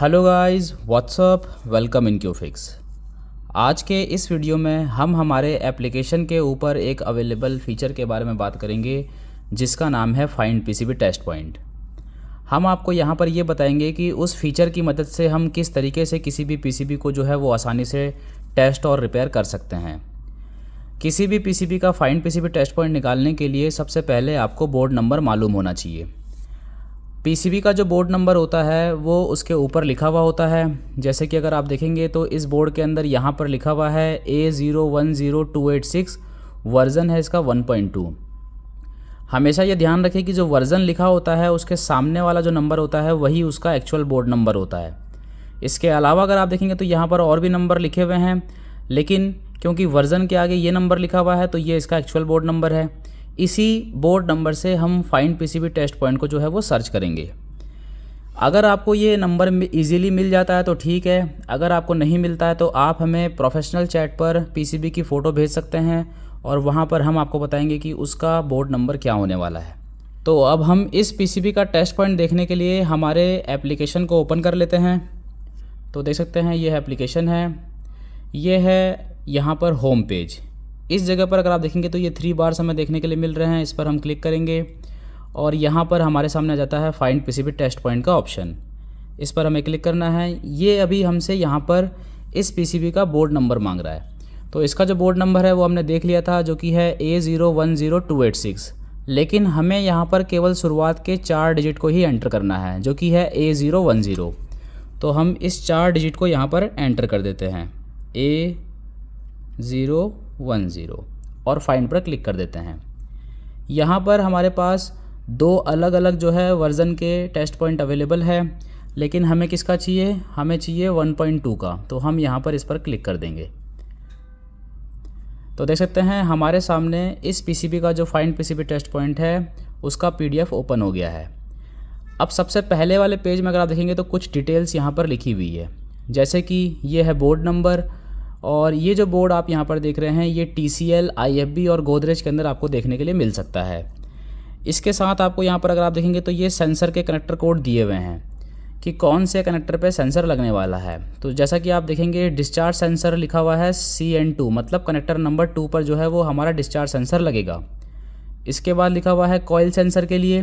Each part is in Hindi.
Hello guys, what's up, welcome in Qfix. आज के इस वीडियो में हम हमारे एप्लीकेशन के ऊपर एक अवेलेबल फ़ीचर के बारे में बात करेंगे जिसका नाम है फाइंड पीसीबी टेस्ट पॉइंट। हम आपको यहाँ पर ये बताएंगे कि उस फीचर की मदद से हम किस तरीके से किसी भी पीसीबी को जो है वो आसानी से टेस्ट और रिपेयर कर सकते हैं। किसी भी पीसीबी का फाइंड पीसीबी टेस्ट पॉइंट निकालने के लिए सबसे पहले आपको बोर्ड नंबर मालूम होना चाहिए। पीसीबी का जो बोर्ड नंबर होता है वो उसके ऊपर लिखा हुआ होता है। जैसे कि अगर आप देखेंगे तो इस बोर्ड के अंदर यहाँ पर लिखा हुआ है A010286, वर्ज़न है इसका 1.2। हमेशा ये ध्यान रखें कि जो वर्ज़न लिखा होता है उसके सामने वाला जो नंबर होता है वही उसका एक्चुअल बोर्ड नंबर होता है। इसके अलावा अगर आप देखेंगे तो यहाँ पर और भी नंबर लिखे हुए हैं, लेकिन क्योंकि वर्ज़न के आगे ये नंबर लिखा हुआ है तो ये इसका एक्चुअल बोर्ड नंबर है। इसी बोर्ड नंबर से हम फाइंड पीसीबी टेस्ट पॉइंट को जो है वो सर्च करेंगे। अगर आपको ये नंबर इजीली मिल जाता है तो ठीक है, अगर आपको नहीं मिलता है तो आप हमें प्रोफेशनल चैट पर पीसीबी की फ़ोटो भेज सकते हैं और वहाँ पर हम आपको बताएंगे कि उसका बोर्ड नंबर क्या होने वाला है। तो अब हम इस पीसीबी का टेस्ट पॉइंट देखने के लिए हमारे एप्लीकेशन को ओपन कर लेते हैं। तो देख सकते हैं ये एप्लीकेशन है, ये है यहाँ पर होम पेज। इस जगह पर अगर आप देखेंगे तो ये 3 बार्स हमें देखने के लिए मिल रहे हैं। इस पर हम क्लिक करेंगे और यहाँ पर हमारे सामने आ जाता है फाइंड पीसीबी टेस्ट पॉइंट का ऑप्शन। इस पर हमें क्लिक करना है। ये अभी हमसे यहाँ पर इस पीसीबी का बोर्ड नंबर मांग रहा है। तो इसका जो बोर्ड नंबर है वो हमने देख लिया था, जो कि है A010286, लेकिन हमें यहाँ पर केवल शुरुआत के 4 डिजिट को ही एंटर करना है, जो कि है A010। तो हम इस 4 डिजिट को यहाँ पर एंटर कर देते हैं, A010, और फाइंड पर क्लिक कर देते हैं। यहाँ पर हमारे पास 2 अलग अलग जो है वर्ज़न के टेस्ट पॉइंट अवेलेबल है, लेकिन हमें किसका चाहिए? हमें चाहिए 1.2 का। तो हम यहाँ पर इस पर क्लिक कर देंगे। तो देख सकते हैं हमारे सामने इस पीसीबी का जो फाइंड पीसीबी टेस्ट पॉइंट है उसका PDF ओपन हो गया है। अब सबसे पहले वाले पेज में अगर आप देखेंगे तो कुछ डिटेल्स यहाँ पर लिखी हुई है, जैसे कि ये है बोर्ड नंबर, और ये जो बोर्ड आप यहाँ पर देख रहे हैं ये TCL, IFB और गोदरेज के अंदर आपको देखने के लिए मिल सकता है। इसके साथ आपको यहाँ पर अगर आप देखेंगे तो ये सेंसर के कनेक्टर कोड दिए हुए हैं कि कौन से कनेक्टर पे सेंसर लगने वाला है। तो जैसा कि आप देखेंगे डिस्चार्ज सेंसर लिखा हुआ है CN2, मतलब कनेक्टर नंबर 2 पर जो है वो हमारा डिस्चार्ज सेंसर लगेगा। इसके बाद लिखा हुआ है कॉइल सेंसर के लिए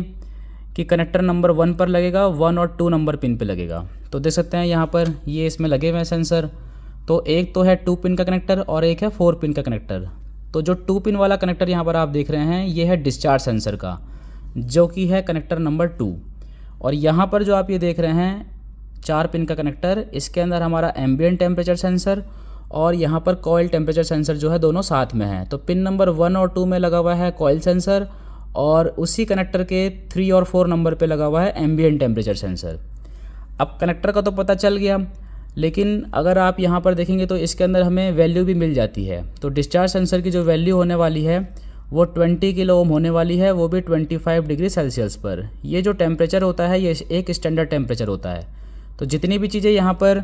कि कनेक्टर नंबर 1 पर लगेगा, 1 और 2 नंबर पिन पे लगेगा। तो देख सकते हैं यहाँ पर ये इसमें लगे हुए हैं सेंसर। तो एक तो है 2 पिन का कनेक्टर और एक है 4 पिन का कनेक्टर। तो जो 2 पिन वाला कनेक्टर यहाँ पर आप देख रहे हैं ये है डिस्चार्ज सेंसर का, जो कि है कनेक्टर नंबर 2। और यहाँ पर जो आप ये देख रहे हैं 4 पिन का कनेक्टर, इसके अंदर हमारा एम्बिएंट टेम्परेचर सेंसर और यहाँ पर कॉइल टेम्परेचर सेंसर जो है दोनों साथ में है। तो पिन नंबर 1 और 2 में लगा हुआ है कॉइल सेंसर और उसी कनेक्टर के 3 और 4 नंबर पर लगा हुआ है एम्बिएंट टेम्परेचर सेंसर। अब कनेक्टर का तो पता चल गया, लेकिन अगर आप यहाँ पर देखेंगे तो इसके अंदर हमें वैल्यू भी मिल जाती है। तो डिस्चार्ज सेंसर की जो वैल्यू होने वाली है वो 20 किलो ओम होने वाली है, वो भी 25 डिग्री सेल्सियस पर। ये जो टेम्परेचर होता है ये एक स्टैंडर्ड टेम्परेचर होता है। तो जितनी भी चीज़ें यहाँ पर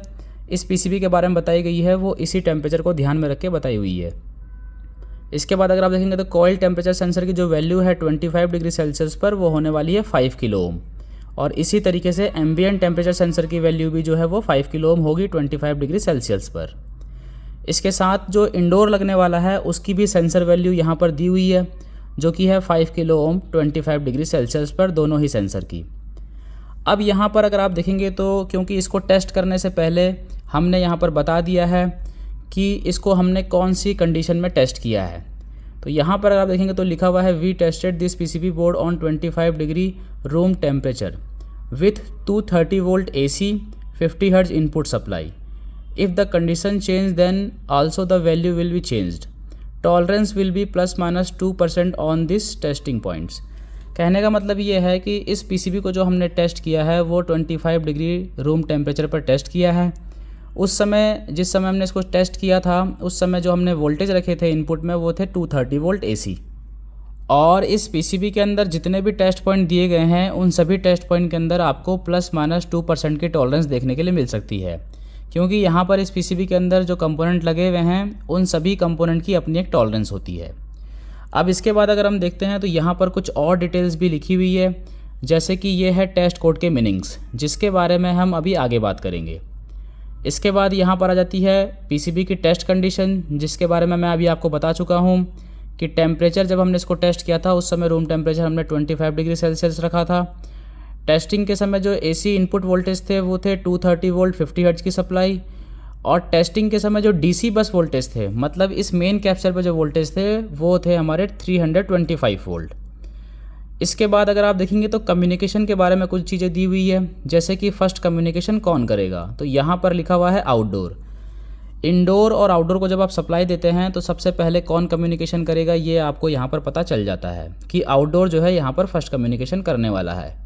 इस पीसीबी के बारे में बताई गई है वो इसी टेम्परेचर को ध्यान में रख के बताई हुई है। इसके बाद अगर आप देखेंगे तो कॉइल टेम्परेचर सेंसर की जो वैल्यू है 25 डिग्री सेल्सियस पर वो होने वाली है 5 किलो ओम। और इसी तरीके से एम्बिएंट टेम्परेचर सेंसर की वैल्यू भी जो है वो 5 किलो ओम होगी 25 डिग्री सेल्सियस पर। इसके साथ जो इंडोर लगने वाला है उसकी भी सेंसर वैल्यू यहाँ पर दी हुई है, जो कि है 5 किलो ओम 25 डिग्री सेल्सियस पर, दोनों ही सेंसर की। अब यहाँ पर अगर आप देखेंगे तो क्योंकि इसको टेस्ट करने से पहले हमने यहाँ पर बता दिया है कि इसको हमने कौन सी कंडीशन में टेस्ट किया है। तो यहाँ पर अगर आप देखेंगे तो लिखा हुआ है we tested this PCB board on 25 degree room temperature with 230 volt AC, 50 Hz input supply. If the condition change then also the value will be changed. Tolerance will be ±2% on this testing points. कहने का मतलब ये है कि इस पीसीबी को जो हमने टेस्ट किया है वो 25 डिग्री रूम टेम्परेचर पर टेस्ट किया है। उस समय जिस समय हमने इसको टेस्ट किया था उस समय जो हमने वोल्टेज रखे थे इनपुट में वो थे 230 वोल्ट AC। और इस पीसीबी के अंदर जितने भी टेस्ट पॉइंट दिए गए हैं उन सभी टेस्ट पॉइंट के अंदर आपको ±2% की टॉलरेंस देखने के लिए मिल सकती है, क्योंकि यहाँ पर इस पीसीबी के अंदर जो कंपोनेंट लगे हुए हैं उन सभी कंपोनेंट की अपनी एक टॉलरेंस होती है। अब इसके बाद अगर हम देखते हैं तो यहाँ पर कुछ और डिटेल्स भी लिखी हुई है, जैसे कि ये है टेस्ट कोड के मीनिंग्स, जिसके बारे में हम अभी आगे बात करेंगे। इसके बाद यहाँ पर आ जाती है पीसीबी की टेस्ट कंडीशन, जिसके बारे में मैं अभी आपको बता चुका हूँ कि टेम्परेचर जब हमने इसको टेस्ट किया था उस समय रूम टेम्परेचर हमने 25 डिग्री सेल्सियस रखा था। टेस्टिंग के समय जो एसी इनपुट वोल्टेज थे वो थे 230 वोल्ट 50 हर्ट्ज की सप्लाई, और टेस्टिंग के समय जो डीसी बस वोल्टेज थे, मतलब इस मेन कैप्चर पे जो वोल्टेज थे वो थे हमारे 325 वोल्ट। इसके बाद अगर आप देखेंगे तो कम्युनिकेशन के बारे में कुछ चीज़ें दी हुई है, जैसे कि फर्स्ट कम्युनिकेशन कौन करेगा, तो यहाँ पर लिखा हुआ है आउटडोर। इंडोर और आउटडोर को जब आप सप्लाई देते हैं तो सबसे पहले कौन कम्युनिकेशन करेगा ये आपको यहाँ पर पता चल जाता है कि आउटडोर जो है यहाँ पर फर्स्ट कम्युनिकेशन करने वाला है।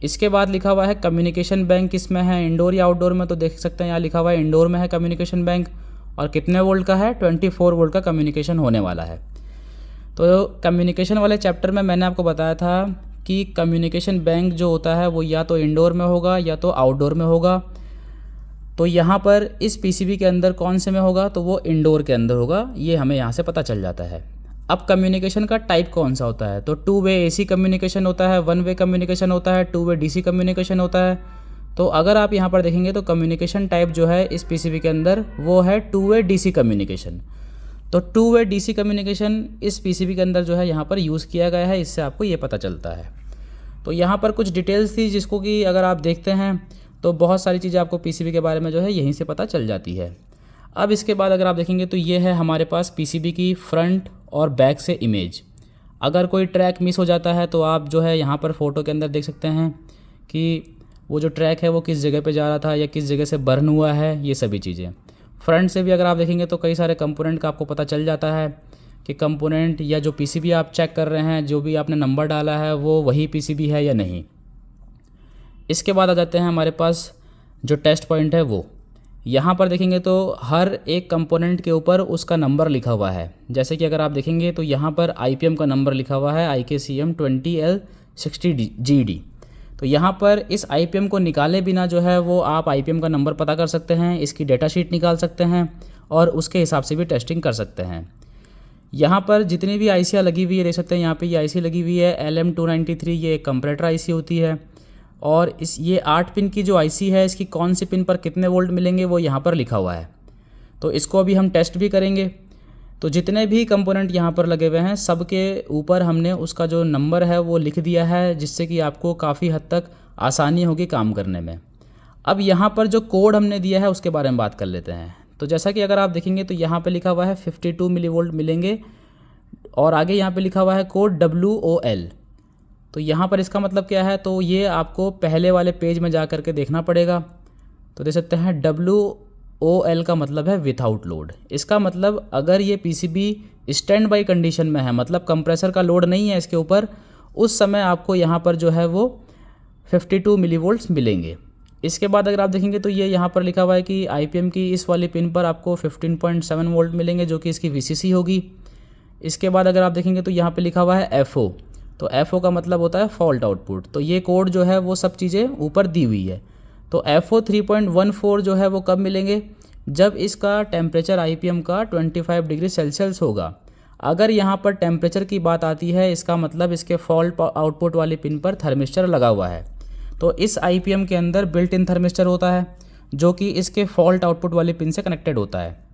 इसके बाद लिखा हुआ है कम्युनिकेशन बैंक किस में है, इंडोर या आउटडोर में, तो देख सकते हैं यहाँ लिखा हुआ है इंडोर में है कम्युनिकेशन बैंक, और कितने वोल्ट का है, 24 वोल्ट का कम्युनिकेशन होने वाला है। तो कम्युनिकेशन वाले चैप्टर में मैंने आपको बताया था कि कम्युनिकेशन बैंक जो होता है वो या तो इंडोर में होगा या तो आउटडोर में होगा। तो यहाँ पर इस पीसीबी के अंदर कौन से में होगा, तो वो इंडोर के अंदर होगा, ये हमें यहाँ से पता चल जाता है। अब कम्युनिकेशन का टाइप कौन सा होता है, तो 2 वे एसी कम्युनिकेशन होता है, 1 वे कम्युनिकेशन होता है, 2 वे डीसी कम्युनिकेशन होता है। तो अगर आप यहाँ पर देखेंगे तो कम्युनिकेशन टाइप जो है इस पीसीबी के अंदर वो है 2 वे डीसी कम्युनिकेशन। तो 2 वे डीसी कम्युनिकेशन इस पीसीबी के अंदर जो है यहाँ पर यूज़ किया गया है, इससे आपको ये पता चलता है। तो यहाँ पर कुछ डिटेल्स थी जिसको कि अगर आप देखते हैं तो बहुत सारी चीज़ें आपको पीसीबी के बारे में जो है यहीं से पता चल जाती है। अब इसके बाद अगर आप देखेंगे तो ये है हमारे पास पीसीबी की फ्रंट और बैक से इमेज। अगर कोई ट्रैक मिस हो जाता है तो आप जो है यहाँ पर फ़ोटो के अंदर देख सकते हैं कि वो जो ट्रैक है वो किस जगह पे जा रहा था या किस जगह से बर्न हुआ है, ये सभी चीज़ें। फ्रंट से भी अगर आप देखेंगे तो कई सारे कंपोनेंट का आपको पता चल जाता है कि कंपोनेंट या जो पीसीबी आप चेक कर रहे हैं, जो भी आपने नंबर डाला है वो वही पीसीबी है या नहीं। इसके बाद आ जाते हैं हमारे पास जो टेस्ट पॉइंट है वो। यहाँ पर देखेंगे तो हर एक कंपोनेंट के ऊपर उसका नंबर लिखा हुआ है। जैसे कि अगर आप देखेंगे तो यहाँ पर आईपीएम का नंबर लिखा हुआ है IKCM 20L60GD। तो यहाँ पर इस आईपीएम को निकाले बिना जो है वो आप आईपीएम का नंबर पता कर सकते हैं, इसकी डेटा शीट निकाल सकते हैं और उसके हिसाब से भी टेस्टिंग कर सकते हैं। यहाँ पर जितनी भी आईसियाँ लगी हुई है देख सकते हैं, यहाँ पे ये आईसी लगी हुई है LM293, ये एक कंपरेटर आईसी होती है। और ये 8 पिन की जो आईसी है इसकी कौन सी पिन पर कितने वोल्ट मिलेंगे वो यहाँ पर लिखा हुआ है। तो इसको अभी हम टेस्ट भी करेंगे। तो जितने भी कंपोनेंट यहाँ पर लगे हुए हैं सबके ऊपर हमने उसका जो नंबर है वो लिख दिया है, जिससे कि आपको काफ़ी हद तक आसानी होगी काम करने में। अब यहाँ पर जो कोड हमने दिया है उसके बारे में बात कर लेते हैं। तो जैसा कि अगर आप देखेंगे तो यहाँ पे लिखा हुआ है 52 मिलीवोल्ट मिलेंगे, और आगे यहाँ पे लिखा हुआ है कोड WOL। तो यहाँ पर इसका मतलब क्या है, तो ये आपको पहले वाले पेज में जा करके देखना पड़ेगा। तो देख सकते हैं WOL का मतलब है विथआउट लोड। इसका मतलब अगर ये पीसीबी स्टैंड बाई कंडीशन में है, मतलब कंप्रेसर का लोड नहीं है इसके ऊपर, उस समय आपको यहाँ पर जो है वो 52 मिलीवोल्ट्स मिलेंगे। इसके बाद अगर आप देखेंगे तो ये यहाँ पर लिखा हुआ है कि आईपीएम की इस वाली पिन पर आपको 15.7 वोल्ट मिलेंगे, जो कि इसकी VCC होगी। इसके बाद अगर आप देखेंगे तो यहाँ पे लिखा हुआ है FO। तो FO का मतलब होता है फॉल्ट आउटपुट। तो ये कोड जो है वो सब चीज़ें ऊपर दी हुई है। तो FO 3.14 जो है वो कब मिलेंगे, जब इसका टेम्परेचर आईपीएम का 25 डिग्री सेल्सियस होगा। अगर यहाँ पर टेम्परेचर की बात आती है इसका मतलब इसके फॉल्ट आउटपुट वाली पिन पर थर्मिस्टर लगा हुआ है। तो इस आईपीएम के अंदर बिल्ट इन थर्मिस्टर होता है जो कि इसके फॉल्ट आउटपुट वाली पिन से कनेक्टेड होता है।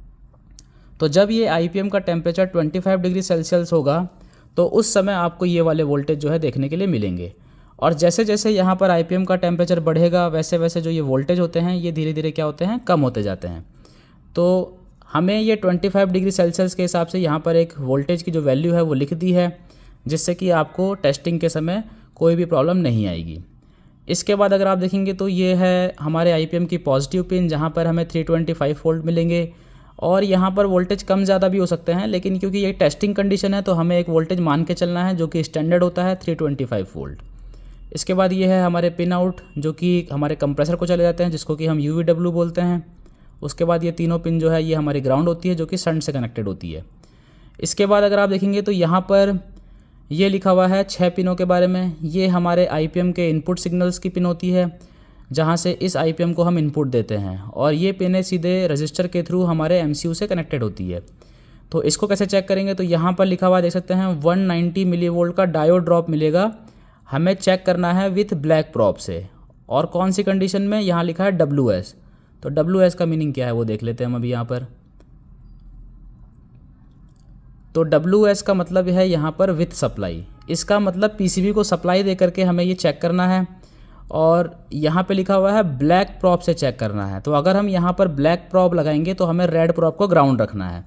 तो जब ये आईपीएम का टेम्परेचर 25 डिग्री सेल्सियस होगा तो उस समय आपको ये वाले वोल्टेज जो है देखने के लिए मिलेंगे। और जैसे जैसे यहाँ पर आईपीएम का टेम्परेचर बढ़ेगा वैसे वैसे जो ये वोल्टेज होते हैं ये धीरे धीरे क्या होते हैं, कम होते जाते हैं। तो हमें ये 25 डिग्री सेल्सियस के हिसाब से यहाँ पर एक वोल्टेज की जो वैल्यू है वो लिख दी है, जिससे कि आपको टेस्टिंग के समय कोई भी प्रॉब्लम नहीं आएगी। इसके बाद अगर आप देखेंगे तो ये है हमारे आईपीएम की पॉजिटिव पिन, जहाँ पर हमें 325 वोल्ट मिलेंगे। और यहाँ पर वोल्टेज कम ज़्यादा भी हो सकते हैं, लेकिन क्योंकि ये टेस्टिंग कंडीशन है तो हमें एक वोल्टेज मान के चलना है जो कि स्टैंडर्ड होता है 325 वोल्ट। इसके बाद ये है हमारे पिन आउट, जो कि हमारे कंप्रेसर को चले जाते हैं, जिसको कि हम UVW बोलते हैं। उसके बाद ये तीनों पिन जो है ये हमारी ग्राउंड होती है, जो कि सन से कनेक्टेड होती है। इसके बाद अगर आप देखेंगे तो यहाँ पर ये लिखा हुआ है 6 पिनों के बारे में। ये हमारे आईपीएम के इनपुट सिग्नल्स की पिन होती है, जहाँ से इस आईपीएम को हम इनपुट देते हैं, और ये पिनें सीधे रजिस्टर के थ्रू हमारे MCU से कनेक्टेड होती है। तो इसको कैसे चेक करेंगे, तो यहाँ पर लिखा हुआ देख सकते हैं 190 मिलीवोल्ट का डायोड ड्रॉप मिलेगा हमें चेक करना है विथ ब्लैक प्रॉब से। और कौन सी कंडीशन में, यहाँ लिखा है WS। तो WS का मीनिंग क्या है वो देख लेते हैं हम अभी यहाँ पर। तो WS का मतलब है यहाँ पर विथ सप्लाई। इसका मतलब PCB को सप्लाई दे करके हमें ये चेक करना है। और यहाँ पे लिखा हुआ है ब्लैक प्रॉब से चेक करना है। तो अगर हम यहाँ पर ब्लैक प्रॉब लगाएंगे तो हमें रेड प्रॉब को ग्राउंड रखना है।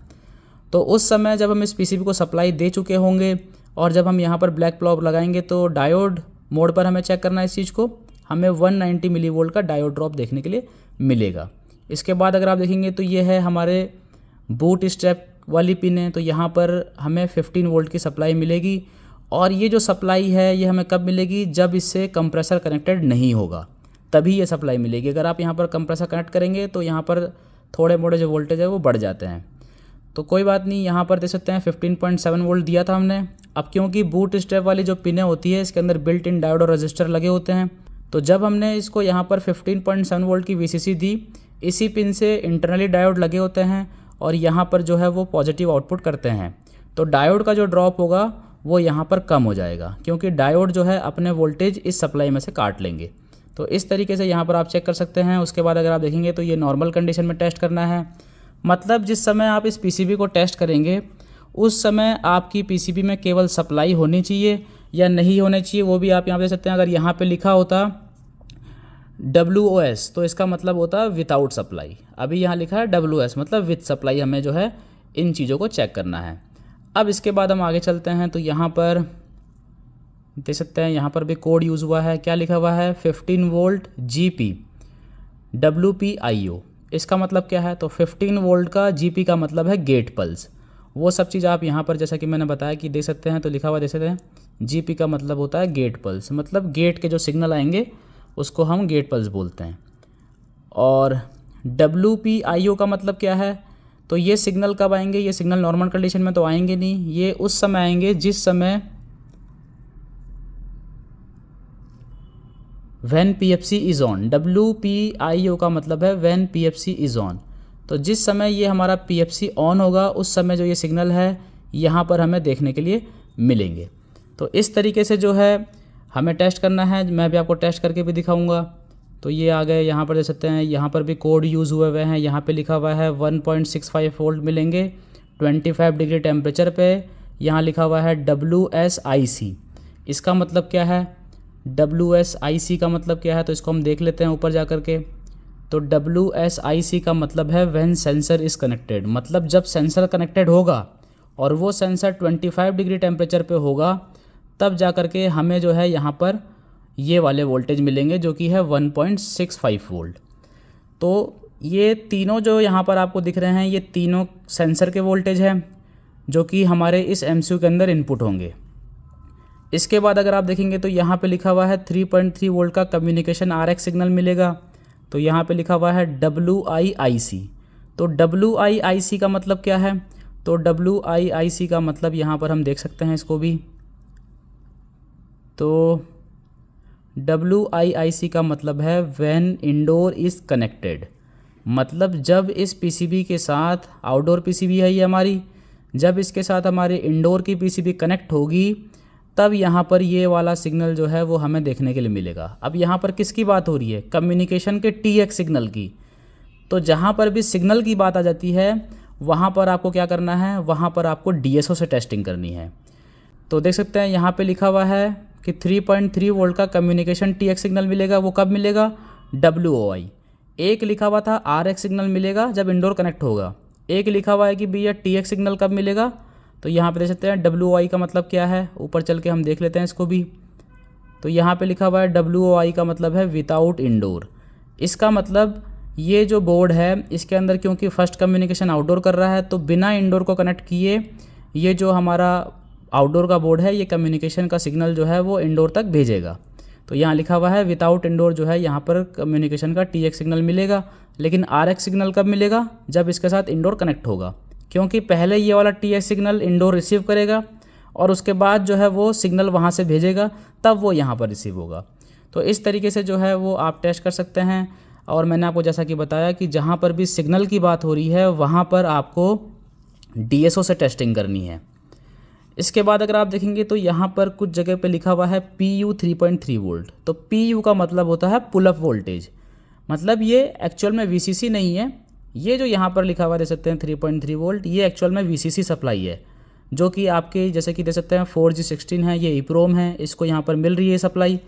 तो उस समय जब हम इस PCB को सप्लाई दे चुके होंगे और जब हम यहाँ पर ब्लैक प्रॉब लगाएंगे तो डायोड मोड पर हमें चेक करना है इस चीज़ को। हमें 190 मिलीवोल्ट का डायोड ड्रॉप देखने के लिए मिलेगा। इसके बाद अगर आप देखेंगे तो ये है हमारे बूट स्ट्रैप वाली पिन है। तो यहाँ पर हमें 15 वोल्ट की सप्लाई मिलेगी। और ये जो सप्लाई है ये हमें कब मिलेगी, जब इससे कंप्रेसर कनेक्टेड नहीं होगा तभी ये सप्लाई मिलेगी। अगर आप यहाँ पर कंप्रेसर कनेक्ट करेंगे तो यहाँ पर थोड़े मोड़े जो वोल्टेज है वो बढ़ जाते हैं। तो कोई बात नहीं, यहाँ पर देख सकते हैं 15.7 वोल्ट दिया था हमने। अब क्योंकि बूट स्ट्रैप वाली जो पिनें होती है इसके अंदर बिल्ट इन डायोड और रजिस्टर लगे होते हैं, तो जब हमने इसको यहाँ पर 15.7 वोल्ट की VCC दी, इसी पिन से इंटरनली डायोड लगे होते हैं और यहाँ पर जो है वो पॉजिटिव आउटपुट करते हैं। तो डायोड का जो ड्रॉप होगा वो यहाँ पर कम हो जाएगा, क्योंकि डायोड जो है अपने वोल्टेज इस सप्लाई में से काट लेंगे। तो इस तरीके से यहाँ पर आप चेक कर सकते हैं। उसके बाद अगर आप देखेंगे तो ये नॉर्मल कंडीशन में टेस्ट करना है। मतलब जिस समय आप इस PCB को टेस्ट करेंगे उस समय आपकी PCB में केवल सप्लाई होनी चाहिए या नहीं होनी चाहिए, वो भी आप यहाँ पे देख सकते हैं। अगर यहाँ पे लिखा होता WOS तो इसका मतलब होता विदाउट सप्लाई। अभी यहाँ लिखा है WS मतलब विथ सप्लाई। हमें जो है इन चीज़ों को चेक करना है। अब इसके बाद हम आगे चलते हैं तो यहाँ पर देख सकते हैं, यहाँ पर भी कोड यूज़ हुआ है। क्या लिखा हुआ है, 15 वोल्ट GP WPIO। इसका मतलब क्या है, तो 15 वोल्ट का GP का मतलब है गेट पल्स। वो सब चीज़ आप यहाँ पर जैसा कि मैंने बताया कि देख सकते हैं। तो लिखा हुआ देख सकते हैं GP का मतलब होता है गेट पल्स, मतलब गेट के जो सिग्नल आएंगे उसको हम गेट पल्स बोलते हैं। और WPIO का मतलब क्या है, तो ये सिग्नल कब आएंगे, ये सिग्नल नॉर्मल कंडीशन में तो आएंगे नहीं, ये उस समय आएंगे जिस समय when PFC is on. WPIO का मतलब है व्हेन PFC इज़ ऑन। तो जिस समय ये हमारा PFC ऑन होगा उस समय जो ये सिग्नल है यहाँ पर हमें देखने के लिए मिलेंगे। तो इस तरीके से जो है हमें टेस्ट करना है। मैं भी आपको टेस्ट करके भी दिखाऊंगा। तो ये आ गए, यहाँ पर देख सकते हैं, यहाँ पर भी कोड यूज़ हुए हुए हैं। यहाँ पे लिखा हुआ है 1.65 वोल्ट मिलेंगे 25 डिग्री टेम्परेचर पे। यहाँ लिखा हुआ है WSIC। इसका मतलब क्या है, WSIC का मतलब क्या है, तो इसको हम देख लेते हैं ऊपर जा कर के। तो WSIC का मतलब है व्हेन सेंसर इज़ कनेक्टेड, मतलब जब सेंसर कनेक्टेड होगा और वो सेंसर 25 डिग्री टेम्परेचर पे होगा तब जा कर के हमें जो है यहाँ पर ये वाले वोल्टेज मिलेंगे जो कि है 1.65 वोल्ट। तो ये तीनों जो यहाँ पर आपको दिख रहे हैं ये तीनों सेंसर के वोल्टेज हैं जो कि हमारे इस MCU के अंदर इनपुट होंगे। इसके बाद अगर आप देखेंगे तो यहाँ पे लिखा हुआ है 3.3 वोल्ट का कम्युनिकेशन RX सिग्नल मिलेगा। तो यहाँ पे लिखा हुआ है WIIC। तो WIIC का मतलब क्या है, तो WIIC का मतलब यहाँ पर हम देख सकते हैं इसको भी। तो WIIC का मतलब है व्हेन इंडोर इज़ कनेक्टेड, मतलब जब इस PCB के साथ, आउटडोर PCB है ये हमारी, जब इसके साथ हमारे इंडोर की PCB कनेक्ट होगी तब यहाँ पर ये वाला सिग्नल जो है वो हमें देखने के लिए मिलेगा। अब यहाँ पर किसकी बात हो रही है, कम्युनिकेशन के TX सिग्नल की। तो जहाँ पर भी सिग्नल की बात आ जाती है वहाँ पर आपको क्या करना है, वहाँ पर आपको DSO से टेस्टिंग करनी है। तो देख सकते हैं यहाँ पे लिखा हुआ है कि 3.3 वोल्ट का कम्युनिकेशन TX सिग्नल मिलेगा। वो कब मिलेगा, WOI। एक लिखा हुआ था RX सिग्नल मिलेगा जब इंडोर कनेक्ट होगा। एक लिखा हुआ है कि भैया TX सिग्नल कब मिलेगा, तो यहाँ पे देख सकते हैं WOI का मतलब क्या है, ऊपर चल के हम देख लेते हैं इसको भी। तो यहाँ पे लिखा हुआ है WOI का मतलब है विदाउट इंडोर। इसका मतलब ये जो बोर्ड है इसके अंदर क्योंकि फर्स्ट कम्युनिकेशन आउटडोर कर रहा है तो बिना इंडोर को कनेक्ट किए ये जो हमारा आउटडोर का बोर्ड है ये कम्युनिकेशन का सिग्नल जो है वो इंडोर तक भेजेगा। तो यहाँ लिखा हुआ है विदाउट इंडोर जो है यहाँ पर कम्युनिकेशन का TX सिग्नल मिलेगा। लेकिन RX सिग्नल कब मिलेगा, जब इसके साथ इंडोर कनेक्ट होगा, क्योंकि पहले ये वाला TX सिग्नल इंडोर रिसीव करेगा और उसके बाद जो है वो सिग्नल वहाँ से भेजेगा तब वो यहाँ पर रिसीव होगा। तो इस तरीके से जो है वो आप टेस्ट कर सकते हैं। और मैंने आपको जैसा कि बताया कि जहाँ पर भी सिग्नल की बात हो रही है वहाँ पर आपको DSO से टेस्टिंग करनी है। इसके बाद अगर आप देखेंगे तो यहाँ पर कुछ जगह पे लिखा हुआ है PU 3.3 वोल्ट। तो PU का मतलब होता है पुल अप वोल्टेज, मतलब ये एक्चुअल में VCC नहीं है। ये जो यहाँ पर लिखा हुआ दे सकते हैं 3.3 वोल्ट, ये एक्चुअल में VCC सप्लाई है, जो कि आपके जैसे कि दे सकते हैं 4G16 है, ये EEPROM है, इसको यहाँ पर मिल रही है सप्लाई।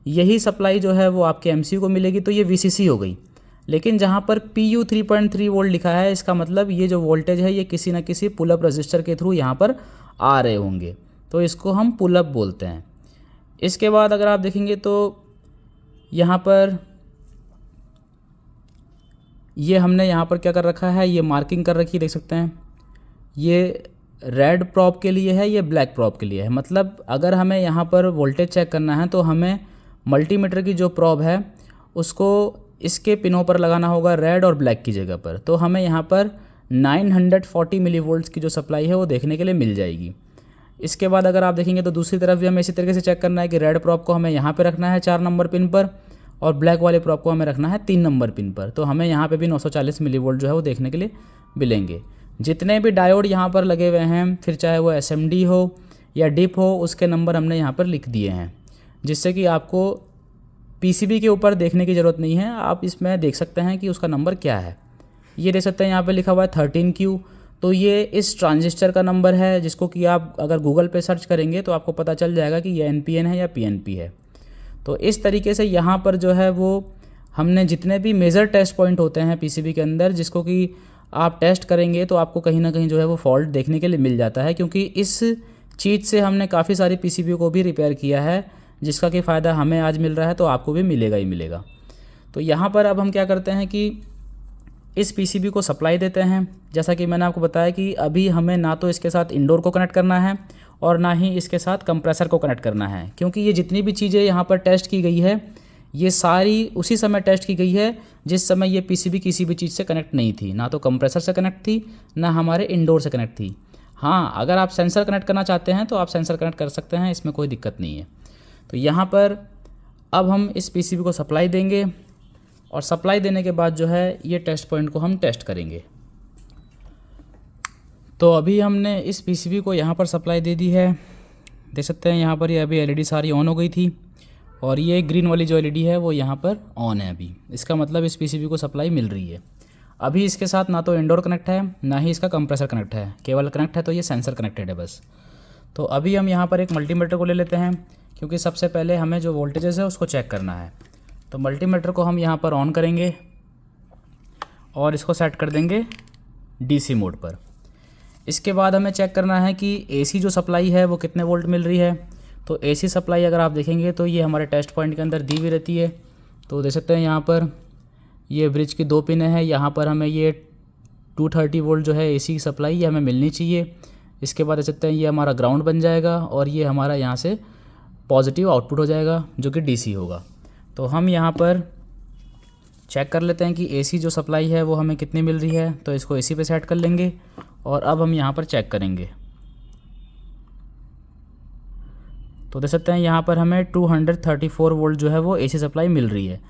यही सप्लाई जो है वो आपके MCU को मिलेगी, तो ये VCC हो गई। लेकिन जहाँ पर PU 3.3 वोल्ट लिखा है, इसका मतलब ये जो वोल्टेज है ये किसी न किसी पुल अप रजिस्टर के थ्रू यहाँ पर आ रहे होंगे, तो इसको हम पुल अप बोलते हैं। इसके बाद अगर आप देखेंगे तो यहाँ पर ये हमने यहाँ पर क्या कर रखा है, ये मार्किंग कर रखी है, देख सकते हैं। ये रेड प्रॉब के लिए है, ये ब्लैक प्रॉब के लिए है। मतलब अगर हमें यहाँ पर वोल्टेज चेक करना है तो हमें मल्टीमीटर की जो प्रॉब है उसको इसके पिनों पर लगाना होगा, रेड और ब्लैक की जगह पर। तो हमें यहाँ पर 940 मिलीवोल्ट्स की जो सप्लाई है वो देखने के लिए मिल जाएगी। इसके बाद अगर आप देखेंगे तो दूसरी तरफ भी हमें इसी तरीके से चेक करना है कि रेड प्रॉब को हमें यहाँ पे रखना है 4 नंबर पिन पर, और ब्लैक वाले प्रॉब को हमें रखना है 3 नंबर पिन पर। तो हमें यहाँ पे भी 940 मिलीवोल्ट जो है वो देखने के लिए मिलेंगे। जितने भी डायोड यहाँ पर लगे हुए हैं, फिर चाहे वो SMD हो या डिप हो, उसके नंबर हमने यहाँ पर लिख दिए हैं, जिससे कि आपको PCB के ऊपर देखने की ज़रूरत नहीं है, आप इसमें देख सकते हैं कि उसका नंबर क्या है। ये देख सकते हैं यहाँ पे लिखा हुआ है 13Q, तो ये इस ट्रांजिस्टर का नंबर है, जिसको कि आप अगर गूगल पे सर्च करेंगे तो आपको पता चल जाएगा कि ये NPN है या PNP है। तो इस तरीके से यहाँ पर जो है वो हमने जितने भी मेजर टेस्ट पॉइंट होते हैं PCB के अंदर, जिसको कि आप टेस्ट करेंगे तो आपको कहीं ना कहीं जो है वो फॉल्ट देखने के लिए मिल जाता है, क्योंकि इस चीज़ से हमने काफ़ी सारी PCB को भी रिपेयर किया है, जिसका कि फ़ायदा हमें आज मिल रहा है, तो आपको भी मिलेगा ही मिलेगा। तो यहाँ पर अब हम क्या करते हैं कि इस PCB को सप्लाई देते हैं। जैसा कि मैंने आपको बताया कि अभी हमें ना तो इसके साथ इंडोर को कनेक्ट करना है और ना ही इसके साथ कंप्रेसर को कनेक्ट करना है, क्योंकि ये जितनी भी चीज़ें यहाँ पर टेस्ट की गई है ये सारी उसी समय टेस्ट की गई है जिस समय ये PCB किसी भी चीज़ से कनेक्ट नहीं थी, ना तो कंप्रेसर से कनेक्ट थी, ना हमारे इंडोर से कनेक्ट थी। हाँ, अगर आप सेंसर कनेक्ट करना चाहते हैं तो आप सेंसर कनेक्ट कर सकते हैं, इसमें कोई दिक्कत नहीं है। तो यहाँ पर अब हम इस PCB को सप्लाई देंगे, और सप्लाई देने के बाद जो है ये टेस्ट पॉइंट को हम टेस्ट करेंगे। तो अभी हमने इस PCB को यहाँ पर सप्लाई दे दी है, देख सकते हैं यहाँ पर ये अभी LED सारी ऑन हो गई थी, और ये ग्रीन वाली जो LED है वो यहाँ पर ऑन है अभी। इसका मतलब इस PCB को सप्लाई मिल रही है। अभी इसके साथ ना तो इंडोर कनेक्ट है, ना ही इसका कंप्रेसर कनेक्ट है, केवल कनेक्ट है तो ये सेंसर कनेक्टेड है बस। तो अभी हम यहाँ पर एक मल्टीमीटर को ले लेते हैं, क्योंकि सबसे पहले हमें जो वोल्टेजेस है उसको चेक करना है। तो मल्टीमीटर को हम यहाँ पर ऑन करेंगे और इसको सेट कर देंगे DC मोड पर। इसके बाद हमें चेक करना है कि AC जो सप्लाई है वो कितने वोल्ट मिल रही है। तो AC सप्लाई अगर आप देखेंगे तो ये हमारे टेस्ट पॉइंट के अंदर दी हुई रहती है। तो देख सकते हैं यहाँ पर ये ब्रिज की 2 पिन है, यहाँ पर हमें ये 230 वोल्ट जो है AC की सप्लाई ये हमें मिलनी चाहिए। इसके बाद देख सकते हैं ये हमारा ग्राउंड बन जाएगा, और ये हमारा यहाँ से पॉजिटिव आउटपुट हो जाएगा जो कि DC होगा। तो हम यहाँ पर चेक कर लेते हैं कि AC जो सप्लाई है वो हमें कितनी मिल रही है। तो इसको AC पे सेट कर लेंगे, और अब हम यहाँ पर चेक करेंगे। तो देख सकते हैं यहाँ पर हमें 234 वोल्ट जो है वो AC सप्लाई मिल रही है।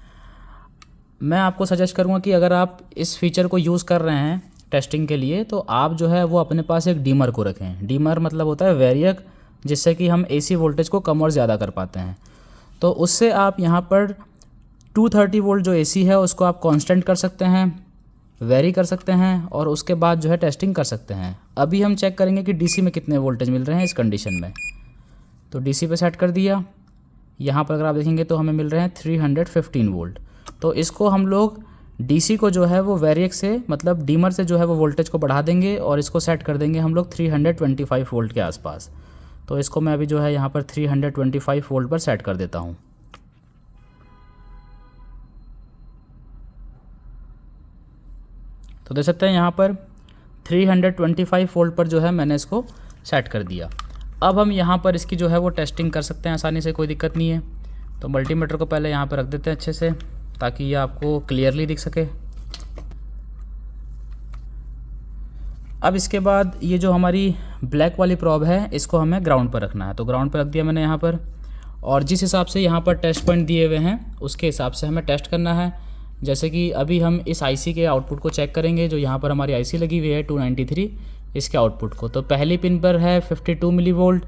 मैं आपको सजेस्ट करूँगा कि अगर आप इस फीचर को यूज़ कर रहे हैं टेस्टिंग के लिए, तो आप जो है वो अपने पास एक डीमर को रखें। डीमर मतलब होता है वेरिएक, जिससे कि हम AC वोल्टेज को कम और ज़्यादा कर पाते हैं। तो उससे आप यहाँ पर 230 वोल्ट जो AC है उसको आप कांस्टेंट कर सकते हैं, वेरी कर सकते हैं, और उसके बाद जो है टेस्टिंग कर सकते हैं। अभी हम चेक करेंगे कि DC में कितने वोल्टेज मिल रहे हैं इस कंडीशन में। तो DC पे सेट कर दिया। यहाँ पर अगर आप देखेंगे तो हमें मिल रहे हैं 315 वोल्ट। तो इसको हम लोग DC को जो है वो वेरिएक से मतलब डीमर से जो है वो वोल्टेज को बढ़ा देंगे, और इसको सेट कर देंगे हम लोग 325 वोल्ट के आसपास। तो इसको मैं अभी जो है यहाँ पर 325 वोल्ट पर सेट कर देता हूँ। तो देख सकते हैं यहाँ पर 325 वोल्ट पर जो है मैंने इसको सेट कर दिया। अब हम यहाँ पर इसकी जो है वो टेस्टिंग कर सकते हैं आसानी से, कोई दिक्कत नहीं है। तो मल्टीमीटर को पहले यहाँ पर रख देते हैं अच्छे से, ताकि ये आपको क्लियरली दिख सके। अब इसके बाद ये जो हमारी ब्लैक वाली प्रॉब है इसको हमें ग्राउंड पर रखना है। तो ग्राउंड पर रख दिया मैंने यहाँ पर, और जिस हिसाब से यहाँ पर टेस्ट पॉइंट दिए हुए हैं उसके हिसाब से हमें टेस्ट करना है। जैसे कि अभी हम इस IC के आउटपुट को चेक करेंगे, जो यहाँ पर हमारी IC लगी हुई है 293, इसके आउटपुट को। तो पहली पिन पर है 52 मिली वोल्ट,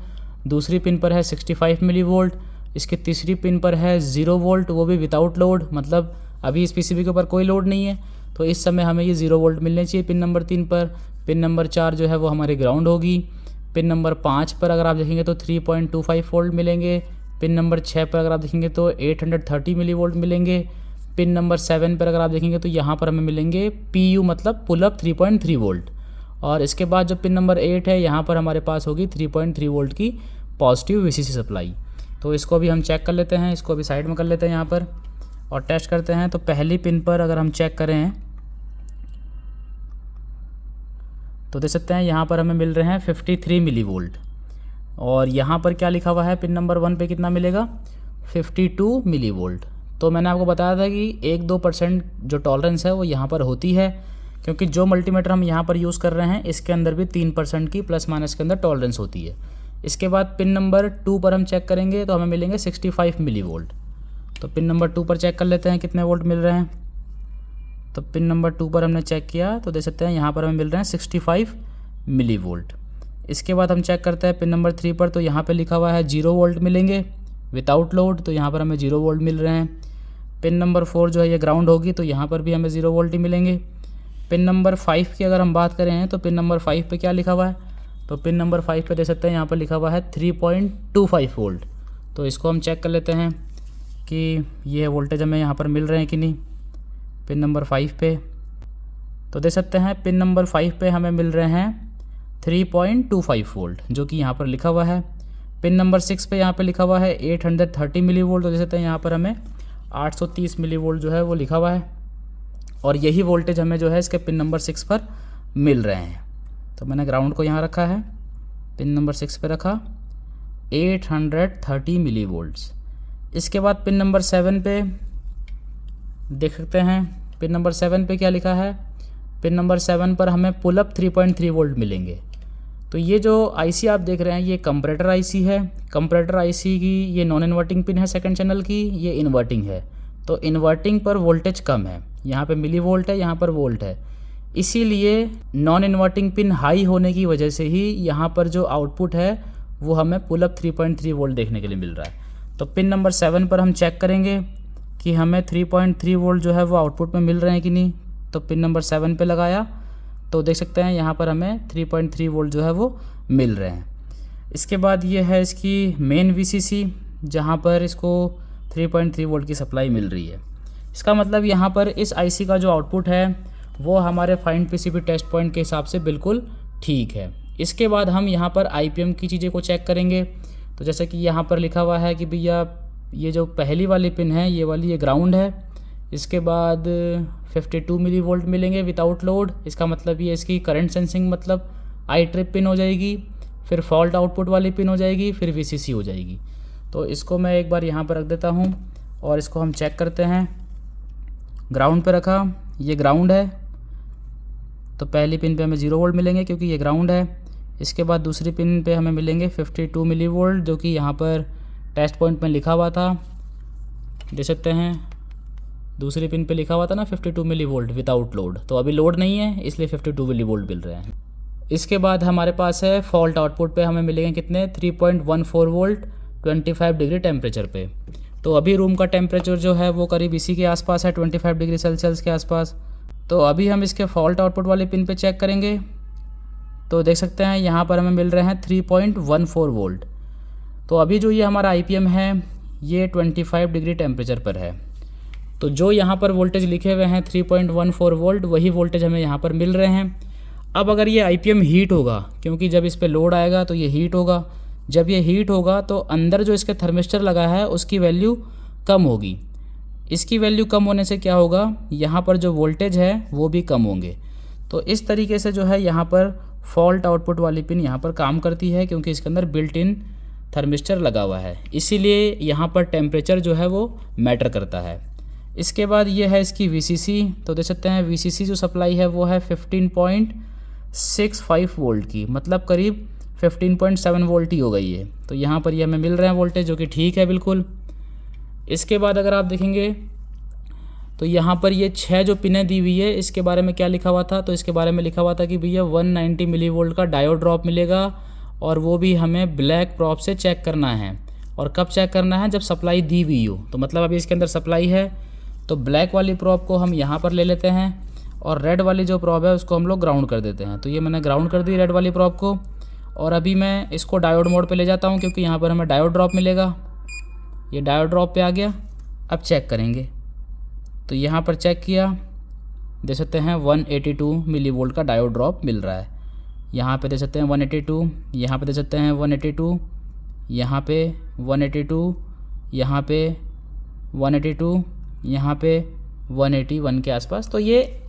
दूसरी पिन पर है 65 मिली वोल्ट, इसकी तीसरी पिन पर है 0 वोल्ट, वो भी विदाउट लोड, मतलब अभी इस पीसीबी के ऊपर कोई लोड नहीं है, तो इस समय हमें ये 0 वोल्ट मिलने चाहिए पिन नंबर 3 पर। पिन नंबर 4 जो है वो हमारी ग्राउंड होगी। पिन नंबर 5 पर अगर आप देखेंगे तो 3.25 वोल्ट मिलेंगे। पिन नंबर 6 पर अगर आप देखेंगे तो 830 मिली वोल्ट मिलेंगे। पिन नंबर 7 पर अगर आप देखेंगे तो यहाँ पर हमें मिलेंगे PU मतलब पुल अप 3.3 वोल्ट। और इसके बाद जो पिन नंबर 8 है यहाँ पर हमारे पास होगी 3.3 वोल्ट की पॉजिटिव VCC सप्लाई। तो इसको भी हम चेक कर लेते हैं, इसको भी साइड में कर लेते हैं यहाँ पर और टेस्ट करते हैं। तो पहली पिन पर अगर हम चेक करें तो देख सकते हैं यहाँ पर हमें मिल रहे हैं 53 मिली वोल्ट। और यहाँ पर क्या लिखा हुआ है पिन नंबर 1 पे कितना मिलेगा 52 मिली वोल्ट। तो मैंने आपको बताया था कि 1-2% जो टॉलरेंस है वो यहाँ पर होती है, क्योंकि जो मल्टीमीटर हम यहाँ पर यूज़ कर रहे हैं इसके अंदर भी 3% की प्लस माइनस के अंदर टॉलरेंस होती है। इसके बाद पिन नंबर 2 पर हम चेक करेंगे तो हमें मिलेंगे 65 मिली वोल्ट। तो पिन नंबर 2 पर चेक कर लेते हैं कितने वोल्ट मिल रहे हैं। तो पिन नंबर 2 पर हमने चेक किया तो देख सकते हैं यहाँ पर हमें मिल रहे हैं 65 मिली वोल्ट। इसके बाद हम चेक करते हैं पिन नंबर 3 पर, तो यहाँ पे लिखा हुआ है 0 वोल्ट मिलेंगे विदाउट लोड, तो यहाँ पर हमें 0 वोल्ट मिल रहे हैं। पिन नंबर 4 जो है ये ग्राउंड होगी, तो यहाँ पर भी हमें 0 वोल्ट ही मिलेंगे। पिन नंबर 5 की अगर हम बात करें तो पिन नंबर 5 पे क्या लिखा हुआ है, तो पिन नंबर 5 पे देख सकते हैं यहाँ पर लिखा हुआ है 3.25 वोल्ट। तो इसको हम चेक कर लेते हैं कि ये वोल्टेज हमें यहाँ पर मिल रहे हैं कि नहीं। पिन नंबर 5 पे तो देख सकते हैं पिन नंबर 5 पे हमें मिल रहे हैं 3.25 वोल्ट जो कि यहाँ पर लिखा हुआ है। पिन नंबर 6 पे यहाँ पे लिखा हुआ है 830 मिली वोल्ट, तो देख सकते हैं यहाँ पर हमें 830 मिली वोल्ट जो है वो लिखा हुआ है। और यही वोल्टेज हमें जो है इसके पिन नंबर 6 पर मिल रहे हैं। तो मैंने ग्राउंड को यहाँ रखा है, पिन नंबर 6 पे रखा 830 मिली वोल्ट्स। इसके बाद पिन नंबर 7 पे देख सकते हैं, पिन नंबर 7 पे क्या लिखा है, पिन नंबर 7 पर हमें पुल अप 3.3 वोल्ट मिलेंगे। तो ये जो IC आप देख रहे हैं ये कंपरेटर IC है। कंपरेटर IC की ये नॉन इन्वर्टिंग पिन है सेकंड चैनल की, ये इन्वर्टिंग है। तो इन्वर्टिंग पर वोल्टेज कम है, यहाँ पे मिली वोल्ट है, यहाँ पर वोल्ट है, इसीलिए नॉन इन्वर्टिंग पिन हाई होने की वजह से ही यहाँ पर जो आउटपुट है वो हमें पुल अप 3.3 वोल्ट देखने के लिए मिल रहा है। तो पिन नंबर 7 पर हम चेक करेंगे कि हमें 3.3 वोल्ट जो है वो आउटपुट में मिल रहे हैं कि नहीं। तो पिन नंबर 7 पे लगाया तो देख सकते हैं यहाँ पर हमें 3.3 वोल्ट जो है वो मिल रहे हैं। इसके बाद ये है इसकी मेन VCC जहाँ पर इसको 3.3 वोल्ट की सप्लाई मिल रही है। इसका मतलब यहाँ पर इस IC का जो आउटपुट है वो हमारे फाइंड PCB टेस्ट पॉइंट के हिसाब से बिल्कुल ठीक है। इसके बाद हम यहाँ पर IPM की चीज़ें को चेक करेंगे। तो जैसे कि यहाँ पर लिखा हुआ है कि भैया ये जो पहली वाली पिन है ये वाली ये ग्राउंड है। इसके बाद 52 मिली वोल्ट मिलेंगे विदाउट लोड, इसका मतलब ये इसकी करंट सेंसिंग मतलब आई ट्रिप पिन हो जाएगी, फिर फॉल्ट आउटपुट वाली पिन हो जाएगी, फिर VCC हो जाएगी। तो इसको मैं एक बार यहाँ पर रख देता हूँ और इसको हम चेक करते हैं। ग्राउंड पे रखा, ये ग्राउंड है, तो पहली पिन पे हमें 0 वोल्ट मिलेंगे क्योंकि ये ग्राउंड है। इसके बाद दूसरी पिन पे हमें मिलेंगे 52 मिली वोल्ट जो कि यहाँ पर टेस्ट पॉइंट में लिखा हुआ था, देख सकते हैं दूसरी पिन पे लिखा हुआ था ना 52 मिली वोल्ट विदाउट लोड, तो अभी लोड नहीं है इसलिए 52 मिली वोल्ट मिल रहे हैं। इसके बाद हमारे पास है फॉल्ट आउटपुट पे हमें मिलेंगे कितने 3.14 वोल्ट 25 डिग्री टेम्परेचर पे। तो अभी रूम का टेम्परेचर जो है वो करीब इसी के आसपास है 25 डिग्री सेल्सियस के आसपास। तो अभी हम इसके फॉल्ट आउटपुट वाले पिन पे चेक करेंगे तो देख सकते हैं यहाँ पर हमें मिल रहे हैं 3.14 वोल्ट। तो अभी जो ये हमारा IPM है ये 25 डिग्री टेम्परेचर पर है, तो जो यहाँ पर वोल्टेज लिखे हुए हैं 3.14 वोल्ट वही वोल्टेज हमें यहाँ पर मिल रहे हैं। अब अगर ये IPM हीट होगा, क्योंकि जब इस पर लोड आएगा तो ये हीट होगा, जब ये हीट होगा तो अंदर जो इसके थर्मिस्टर लगा है उसकी वैल्यू कम होगी। इसकी वैल्यू कम होने से क्या होगा, यहाँ पर जो वोल्टेज है वो भी कम होंगे। तो इस तरीके से जो है यहाँ पर फॉल्ट आउटपुट वाली पिन यहाँ पर काम करती है, क्योंकि इसके अंदर बिल्ट इन थर्मिस्टर लगा हुआ है, इसीलिए यहाँ पर टेम्परेचर जो है वो मैटर करता है। इसके बाद ये है इसकी VCC, तो देख सकते हैं VCC जो सप्लाई है वो है 15.65 वोल्ट की, मतलब करीब 15.7 वोल्ट ही हो गई है। तो यहाँ पर ये हमें मिल रहे हैं वोल्टेज जो कि ठीक है बिल्कुल। इसके बाद अगर आप देखेंगे तो यहाँ पर ये 6 जो पिनें दी हुई है इसके बारे में क्या लिखा हुआ था, तो इसके बारे में लिखा हुआ था कि भैया 190 मिली वोल्ट का डायोड ड्रॉप मिलेगा और वो भी हमें ब्लैक प्रॉप से चेक करना है। और कब चेक करना है, जब सप्लाई दी हुई हो। तो मतलब अभी इसके अंदर सप्लाई है, तो ब्लैक वाली प्रॉप को हम यहाँ पर ले लेते हैं और रेड वाली जो प्रॉप है उसको हम लोग ग्राउंड कर देते हैं। तो ये मैंने ग्राउंड कर दी रेड वाली प्रॉप को, और अभी मैं इसको डायोड मोड पे ले जाता हूँ क्योंकि यहाँ पर हमें डायोड ड्रॉप मिलेगा। ये डायोड ड्रॉप पे आ गया। अब चेक करेंगे, तो यहाँ पर चेक किया, देख सकते हैं 182 मिली वोल्ट का डायोड ड्रॉप मिल रहा है। यहाँ पे देख सकते हैं 182, यहाँ पे देख सकते हैं 182, यहाँ पे 182, यहाँ पे 182, यहाँ पे 181 के आसपास। तो ये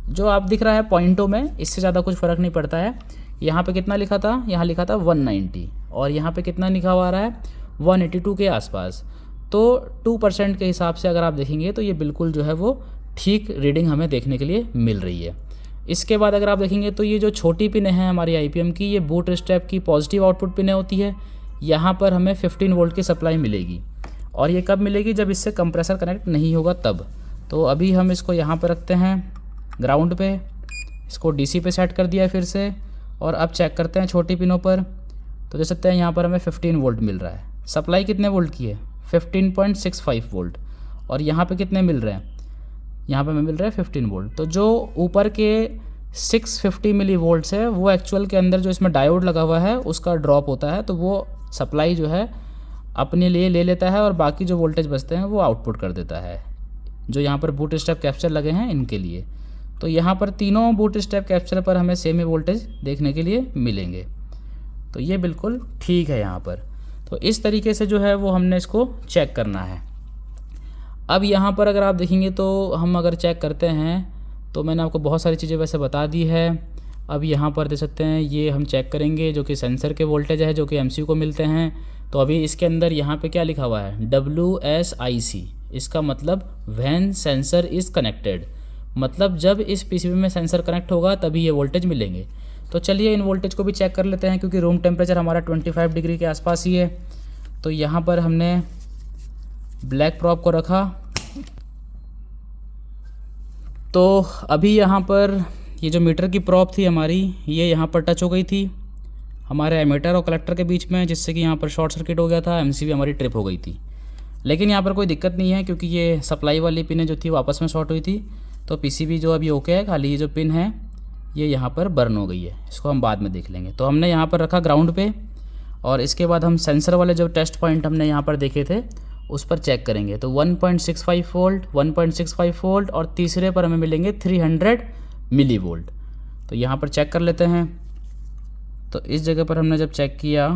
जो आप दिख रहा है पॉइंटों में, इससे ज़्यादा कुछ फ़र्क नहीं पड़ता है। यहाँ पे कितना लिखा था, यहाँ लिखा था 190 और यहाँ पे कितना लिखा हुआ आ रहा है 182 के आसपास। तो 2% के हिसाब से अगर आप देखेंगे तो ये बिल्कुल जो है वो ठीक रीडिंग हमें देखने के लिए मिल रही है। इसके बाद अगर आप देखेंगे तो ये जो छोटी पिनें हैं हमारी IPM की, ये बूट स्टेप की पॉजिटिव आउटपुट पिनें होती है। यहाँ पर हमें 15 वोल्ट की सप्लाई मिलेगी और ये कब मिलेगी, जब इससे कंप्रेसर कनेक्ट नहीं होगा तब। तो अभी हम इसको यहाँ पर रखते हैं ग्राउंड पे, इसको DC पे सेट कर दिया है फिर से, और अब चेक करते हैं छोटी पिनों पर। तो देख सकते हैं यहाँ पर हमें 15 वोल्ट मिल रहा है। सप्लाई कितने वोल्ट की है, 15.65 वोल्ट, और यहाँ पे कितने मिल रहे हैं, यहाँ पे हमें मिल रहा है 15 वोल्ट। तो जो ऊपर के 650 मिली वोल्ट्स है वो एक्चुअल के अंदर जो इसमें डायोड लगा हुआ है उसका ड्रॉप होता है। तो वो सप्लाई जो है अपने लिए ले लेता है और बाकी जो वोल्टेज बचते हैं वो आउटपुट कर देता है, जो यहाँ पर बूट स्टेप कैप्चर लगे हैं इनके लिए। तो यहाँ पर तीनों बूट स्टेप कैप्चर पर हमें सेम ही वोल्टेज देखने के लिए मिलेंगे। तो ये बिल्कुल ठीक है यहाँ पर। तो इस तरीके से जो है वो हमने इसको चेक करना है। अब यहाँ पर अगर आप देखेंगे तो हम अगर चेक करते हैं तो मैंने आपको बहुत सारी चीज़ें वैसे बता दी है। अब यहाँ पर देख सकते हैं ये हम चेक करेंगे जो कि सेंसर के वोल्टेज है जो कि MCU को मिलते हैं। तो अभी इसके अंदर यहाँ पे क्या लिखा हुआ है, WSIC, इसका मतलब व्हेन सेंसर इज़ कनेक्टेड, मतलब जब इस PCB में सेंसर कनेक्ट होगा तभी ये वोल्टेज मिलेंगे। तो चलिए इन वोल्टेज को भी चेक कर लेते हैं क्योंकि रूम टेम्परेचर हमारा 25 डिग्री के आसपास ही है। तो यहाँ पर हमने ब्लैक प्रॉप को रखा, तो अभी यहाँ पर ये जो मीटर की प्रॉप थी हमारी, ये यहाँ पर टच हो गई थी हमारे एमीटर और कलेक्टर के बीच में, जिससे कि यहाँ पर शॉर्ट सर्किट हो गया था, MCB हमारी ट्रिप हो गई थी। लेकिन यहाँ पर कोई दिक्कत नहीं है क्योंकि ये सप्लाई वाली पिनें जो थी वो आपस में शॉर्ट हुई थी। तो PCB जो अभी ओके है, खाली ये जो पिन है ये यहाँ पर बर्न हो गई है, इसको हम बाद में देख लेंगे। तो हमने यहाँ पर रखा ग्राउंड पे, और इसके बाद हम सेंसर वाले जो टेस्ट पॉइंट हमने यहाँ पर देखे थे उस पर चेक करेंगे। तो 1.65 वोल्ट, 1.65 वोल्ट, और तीसरे पर हमें मिलेंगे 300 मिली वोल्ट। तो यहाँ पर चेक कर लेते हैं। तो इस जगह पर हमने जब चेक किया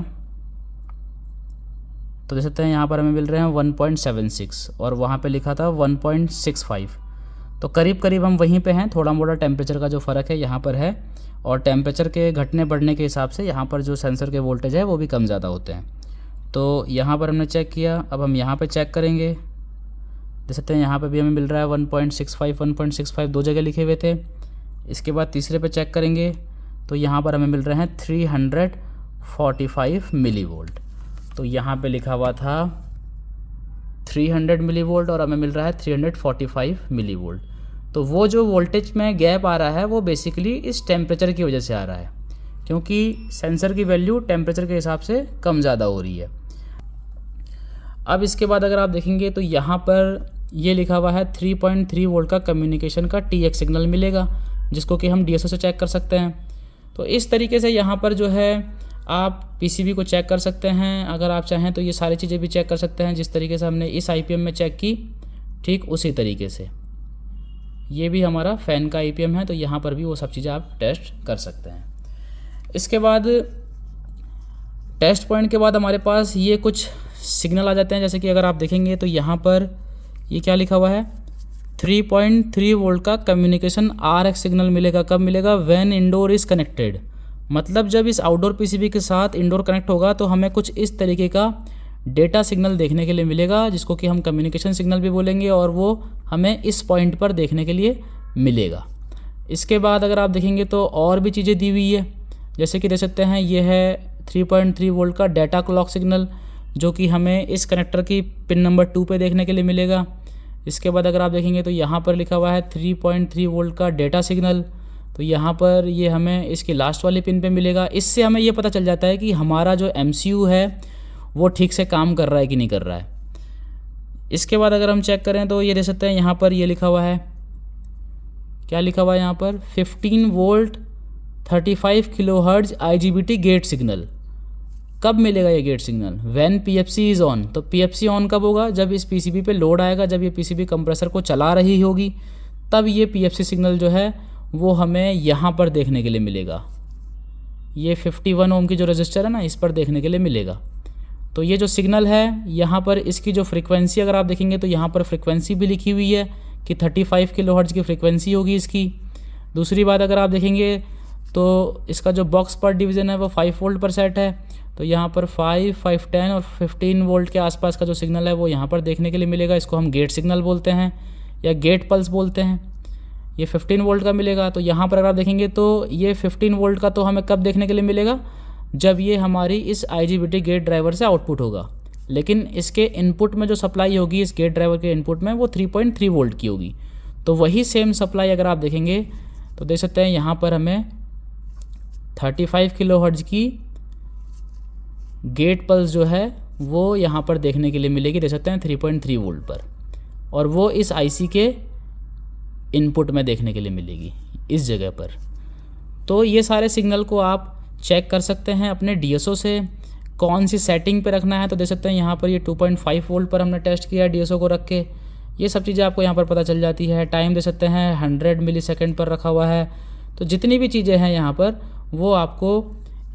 तो देख सकते हैं यहाँ पर हमें मिल रहे हैं 1.76 और वहाँ पे लिखा था 1.65। तो करीब करीब हम वहीं पे हैं। थोड़ा मोड़ा टेम्परेचर का जो फ़र्क है यहाँ पर है, और टेम्परेचर के घटने बढ़ने के हिसाब से यहाँ पर जो सेंसर के वोल्टेज है वो भी कम ज़्यादा होते हैं। तो यहाँ पर हमने चेक किया। अब हम यहाँ पे चेक करेंगे, देख सकते हैं यहाँ पे भी हमें मिल रहा है 1.65, 1.65 दो जगह लिखे हुए थे। इसके बाद तीसरे पे चेक करेंगे तो यहाँ पर हमें मिल रहे हैं 345 मिली वोल्ट। तो यहाँ पे लिखा हुआ था 300 मिली वोल्ट और हमें मिल रहा है 345 मिली वोल्ट। तो वो जो वोल्टेज में गैप आ रहा है वो बेसिकली इस टेम्परेचर की वजह से आ रहा है, क्योंकि सेंसर की वैल्यू टेम्परेचर के हिसाब से कम ज़्यादा हो रही है। अब इसके बाद अगर आप देखेंगे तो यहाँ पर ये लिखा हुआ है 3.3 वोल्ट का कम्युनिकेशन का TX सिग्नल मिलेगा, जिसको कि हम DSO से चेक कर सकते हैं। तो इस तरीके से यहाँ पर जो है आप PCB को चेक कर सकते हैं। अगर आप चाहें तो ये सारी चीज़ें भी चेक कर सकते हैं जिस तरीके से हमने इस IPM में चेक की, ठीक उसी तरीके से ये भी हमारा फ़ैन का IPM है। तो यहाँ पर भी वो सब चीज़ें आप टेस्ट कर सकते हैं। इसके बाद टेस्ट पॉइंट के बाद हमारे पास ये कुछ सिग्नल आ जाते हैं, जैसे कि अगर आप देखेंगे तो यहाँ पर ये क्या लिखा हुआ है, 3.3 वोल्ट का कम्युनिकेशन RX सिग्नल मिलेगा। कब मिलेगा, व्हेन इंडोर इज़ कनेक्टेड, मतलब जब इस आउटडोर PCB के साथ इंडोर कनेक्ट होगा तो हमें कुछ इस तरीके का डेटा सिग्नल देखने के लिए मिलेगा, जिसको कि हम कम्युनिकेशन सिग्नल भी बोलेंगे, और वो हमें इस पॉइंट पर देखने के लिए मिलेगा। इसके बाद अगर आप देखेंगे तो और भी चीज़ें दी हुई है, जैसे कि देख सकते हैं ये है 3.3 वोल्ट का डाटा क्लॉक सिग्नल, जो कि हमें इस कनेक्टर की पिन नंबर 2 पे देखने के लिए मिलेगा। इसके बाद अगर आप देखेंगे तो यहाँ पर लिखा हुआ है 3.3 वोल्ट का डेटा सिग्नल। तो यहाँ पर ये हमें इसकी लास्ट वाली पिन पे मिलेगा। इससे हमें ये पता चल जाता है कि हमारा जो MCU है वो ठीक से काम कर रहा है कि नहीं कर रहा है। इसके बाद अगर हम चेक करें तो ये देख सकते हैं यहाँ पर ये लिखा हुआ है, क्या लिखा हुआ है यहाँ पर, 15 volt 35 kilohertz IGBT gate signal. कब मिलेगा ये gate signal? When PFC is on. तो PFC ऑन कब होगा? जब इस PCB पे लोड आएगा, जब ये PCB कंप्रेसर को चला रही होगी, तब ये PFC सिग्नल जो है वो हमें यहाँ पर देखने के लिए मिलेगा। ये 51 ओम की जो रजिस्टर है ना, इस पर देखने के लिए मिलेगा। तो ये जो सिग्नल है यहाँ पर, इसकी जो फ्रीक्वेंसी अगर आप देखेंगे तो यहाँ पर फ्रीक्वेंसी भी लिखी हुई है कि 35 किलोहर्ट्ज की फ्रीक्वेंसी होगी इसकी। दूसरी बात अगर आप देखेंगे तो इसका जो बॉक्स पर डिवीज़न है वो 5 वोल्ट पर सेट है। तो यहाँ पर 5, 5, 10 और 15 वोल्ट के आसपास का जो सिग्नल है वो यहाँ पर देखने के लिए मिलेगा। इसको हम गेट सिग्नल बोलते हैं या गेट पल्स बोलते हैं। ये 15 वोल्ट का मिलेगा। तो यहाँ पर अगर आप देखेंगे तो ये 15 वोल्ट का तो हमें कब देखने के लिए मिलेगा? जब ये हमारी इस IGBT गेट ड्राइवर से आउटपुट होगा। लेकिन इसके इनपुट में जो सप्लाई होगी इस गेट ड्राइवर के इनपुट में वो 3.3 वोल्ट की होगी। तो वही सेम सप्लाई अगर आप देखेंगे तो देख सकते हैं यहाँ पर हमें 35 किलोहर्ट्ज की गेट पल्स जो है वो यहाँ पर देखने के लिए मिलेगी। देख सकते हैं 3.3 वोल्ट पर, और वो इस IC के इनपुट में देखने के लिए मिलेगी इस जगह पर। तो ये सारे सिग्नल को आप चेक कर सकते हैं अपने DSO से, कौन सी सेटिंग पे रखना है। तो देख सकते हैं यहाँ पर ये 2.5 वोल्ट पर हमने टेस्ट किया है DSO को रख के। ये सब चीज़ें आपको यहाँ पर पता चल जाती है। टाइम देख सकते हैं 100 मिलीसेकंड पर रखा हुआ है। तो जितनी भी चीज़ें हैं यहाँ पर वो आपको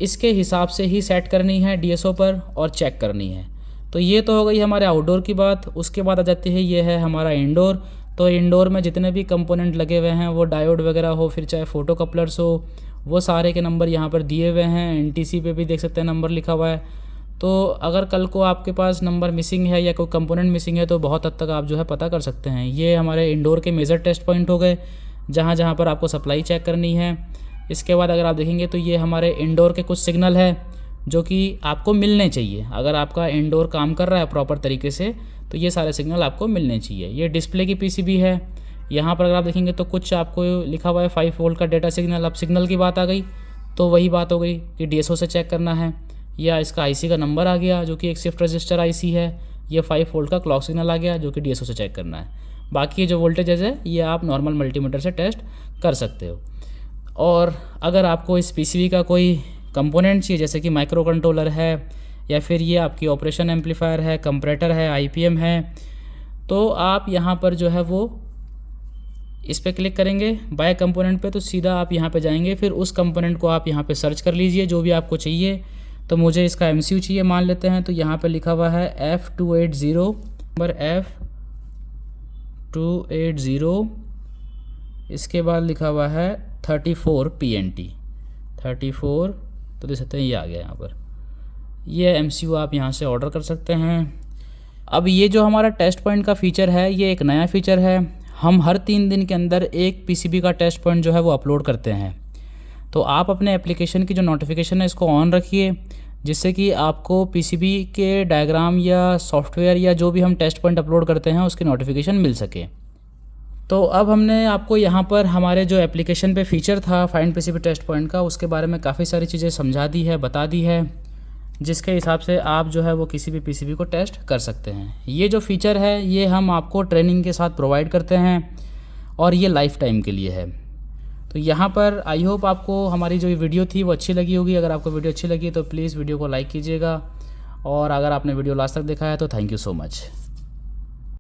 इसके हिसाब से ही सेट करनी है DSO पर और चेक करनी है। तो ये तो हो गई हमारे आउटडोर की बात। उसके बाद आ जाती है, ये है हमारा इंडोर। तो इंडोर में जितने भी कंपोनेंट लगे हुए हैं, वो डायोड वगैरह हो, फिर चाहे फोटो कपलर्स हो, वो सारे के नंबर यहाँ पर दिए हुए हैं। NTC पे भी देख सकते हैं नंबर लिखा हुआ है। तो अगर कल को आपके पास नंबर मिसिंग है या कोई कंपोनेंट मिसिंग है तो बहुत हद तक आप जो है पता कर सकते हैं। ये हमारे इंडोर के मेजर टेस्ट पॉइंट हो गए, जहाँ जहाँ पर आपको सप्लाई चेक करनी है। इसके बाद अगर आप देखेंगे तो ये हमारे इंडोर के कुछ सिग्नल है जो कि आपको मिलने चाहिए। अगर आपका इंडोर काम कर रहा है प्रॉपर तरीके से तो ये सारे सिग्नल आपको मिलने चाहिए। ये डिस्प्ले की PCB है। यहाँ पर अगर आप देखेंगे तो कुछ आपको लिखा हुआ है 5 वोल्ट का डेटा सिग्नल। अब सिग्नल की बात आ गई तो वही बात हो गई कि DSO से चेक करना है, या इसका IC का नंबर आ गया जो कि एक शिफ्ट रजिस्टर IC है। ये 5 वोल्ट का क्लॉक सिग्नल आ गया जो कि DSO से चेक करना है। बाकी जो वोल्टेजेस है ये आप नॉर्मल मल्टीमीटर से टेस्ट कर सकते हो। और अगर आपको इस PCB का कोई कंपोनेंट चाहिए, जैसे कि माइक्रो कंट्रोलर है या फिर ये आपकी ऑपरेशन एम्पलीफायर है, कंपरेटर है, IPM है, तो आप यहाँ पर जो है वो इस पर क्लिक करेंगे बाय कंपोनेंट पे, तो सीधा आप यहाँ पे जाएंगे। फिर उस कंपोनेंट को आप यहाँ पे सर्च कर लीजिए जो भी आपको चाहिए। तो मुझे इसका MCU चाहिए मान लेते हैं। तो यहाँ पे लिखा हुआ है F280, नंबर F280, इसके बाद लिखा हुआ है 34 PNT 34। तो देख सकते हैं ये आ गया यहाँ पर। ये MCU आप यहाँ से ऑर्डर कर सकते हैं। अब ये जो हमारा टेस्ट पॉइंट का फ़ीचर है ये एक नया फ़ीचर है। हम हर 3 दिन के अंदर एक PCB का टेस्ट पॉइंट जो है वो अपलोड करते हैं। तो आप अपने एप्लीकेशन की जो नोटिफिकेशन है इसको ऑन रखिए, जिससे कि आपको PCB के डायग्राम या सॉफ्टवेयर या जो भी हम टेस्ट पॉइंट अपलोड करते हैं उसकी नोटिफिकेशन मिल सके। तो अब हमने आपको यहाँ पर हमारे जो एप्लीकेशन पे फ़ीचर था फाइंड PCB टेस्ट पॉइंट का, उसके बारे में काफ़ी सारी चीज़ें समझा दी है, बता दी है, जिसके हिसाब से आप जो है वो किसी भी PCB को टेस्ट कर सकते हैं। ये जो फ़ीचर है ये हम आपको ट्रेनिंग के साथ प्रोवाइड करते हैं और ये लाइफ टाइम के लिए है। तो यहाँ पर आई होप आपको हमारी जो वीडियो थी वो अच्छी लगी होगी। अगर आपको वीडियो अच्छी लगी तो प्लीज़ वीडियो को लाइक कीजिएगा, और अगर आपने वीडियो लास्ट तक देखा है तो थैंक यू सो मच।